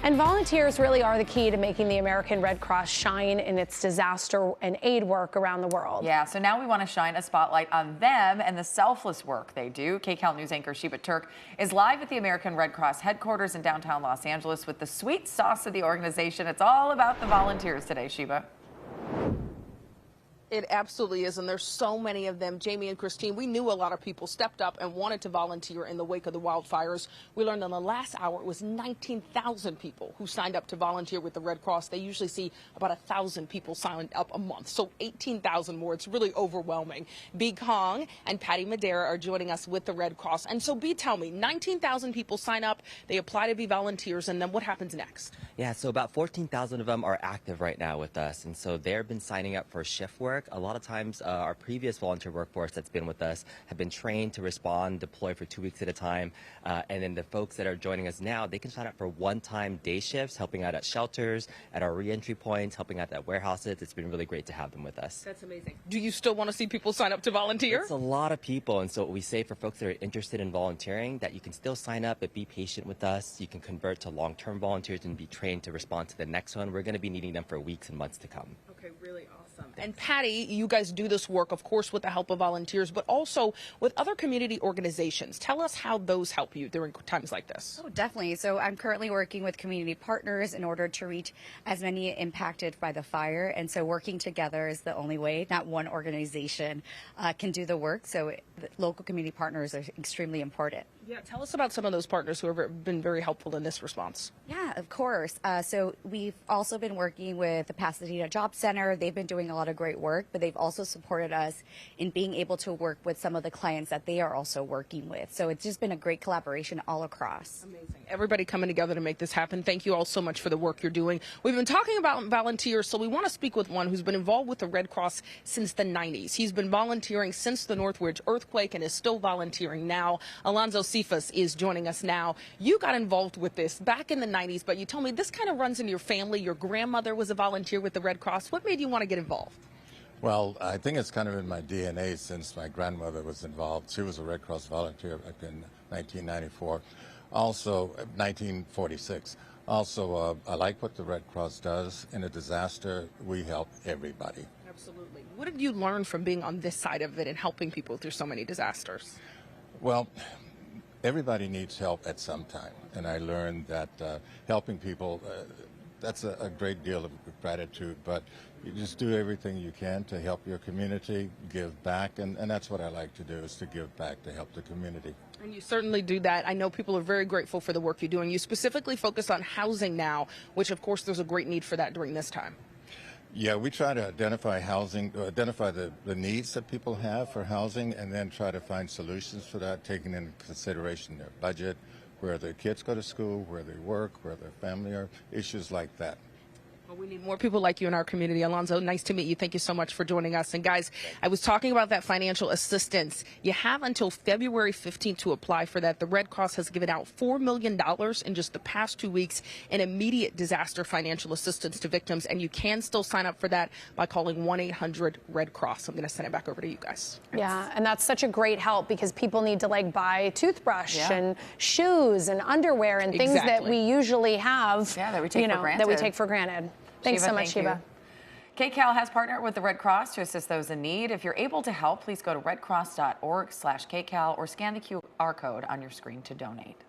And volunteers really are the key to making the American Red Cross shine in its disaster and aid work around the world. Yeah, so now we want to shine a spotlight on them and the selfless work they do. KCAL News anchor Sheba Turk is live at the American Red Cross headquarters in downtown Los Angeles with the sweet sauce of the organization. It's all about the volunteers today, Sheba. It absolutely is, and there's so many of them. Jamie and Christine, we knew a lot of people stepped up and wanted to volunteer in the wake of the wildfires. We learned in the last hour it was 19,000 people who signed up to volunteer with the Red Cross. They usually see about 1,000 people sign up a month, so 18,000 more. It's really overwhelming. Big Hong and Patty Madera are joining us with the Red Cross. And so, B, tell me, 19,000 people sign up, they apply to be volunteers, and then what happens next? Yeah, so about 14,000 of them are active right now with us, and so they've been signing up for shift work. A lot of times our previous volunteer workforce that's been with us have been trained to respond, deploy for 2 weeks at a time, and then the folks that are joining us now, they can sign up for one-time day shifts, helping out at shelters, at our reentry points, helping out at warehouses. It's been really great to have them with us. That's amazing. Do you still want to see people sign up to volunteer? It's a lot of people, and so we say for folks that are interested in volunteering that you can still sign up, but be patient with us. You can convert to long-term volunteers and be trained to respond to the next one. We're going to be needing them for weeks and months to come. Okay, really awesome. And Patty, you guys do this work, of course, with the help of volunteers, but also with other community organizations. Tell us how those help you during times like this. Oh, definitely. So I'm currently working with community partners in order to reach as many impacted by the fire. And so working together is the only way. Not one organization can do the work. So the local community partners are extremely important. Yeah, tell us about some of those partners who have been very helpful in this response. Yeah, of course. So we've also been working with the Pasadena Job Center. They've been doing a lot of great work, but they've also supported us in being able to work with some of the clients that they are also working with. So it's just been a great collaboration all across. Amazing. Everybody coming together to make this happen. Thank you all so much for the work you're doing. We've been talking about volunteers, so we want to speak with one who's been involved with the Red Cross since the 90s. He's been volunteering since the Northridge earthquake and is still volunteering now. Alonzo Cephas is joining us now. You got involved with this back in the 90s, but you told me this kind of runs in your family. Your grandmother was a volunteer with the Red Cross. What made you want to get involved? Well, I think it's kind of in my DNA since my grandmother was involved. She was a Red Cross volunteer back in 1994, also 1946. Also, I like what the Red Cross does. In a disaster, we help everybody. Absolutely. What did you learn from being on this side of it and helping people through so many disasters? Well, everybody needs help at some time, and I learned that helping people, that's a great deal of gratitude, but you just do everything you can to help your community, give back, and that's what I like to do, is to give back to help the community. And you certainly do that. I know people are very grateful for the work you're doing. You specifically focus on housing now, which of course there's a great need for that during this time. Yeah, we try to identify housing, identify the needs that people have for housing, and then try to find solutions for that, taking into consideration their budget, where their kids go to school, where they work, where their family are, issues like that. Well, we need more people like you in our community. Alonzo, nice to meet you. Thank you so much for joining us. And guys, I was talking about that financial assistance. You have until February 15th to apply for that. The Red Cross has given out $4 million in just the past 2 weeks in immediate disaster financial assistance to victims. And you can still sign up for that by calling 1-800-RED-CROSS. I'm going to send it back over to you guys. Yeah, and that's such a great help because people need to buy toothbrush and shoes and underwear and things that we usually have. Yeah, that we take for granted. That we take for granted. Thanks so much, Sheba. KCAL has partnered with the Red Cross to assist those in need. If you're able to help, please go to redcross.org/KCAL or scan the QR code on your screen to donate.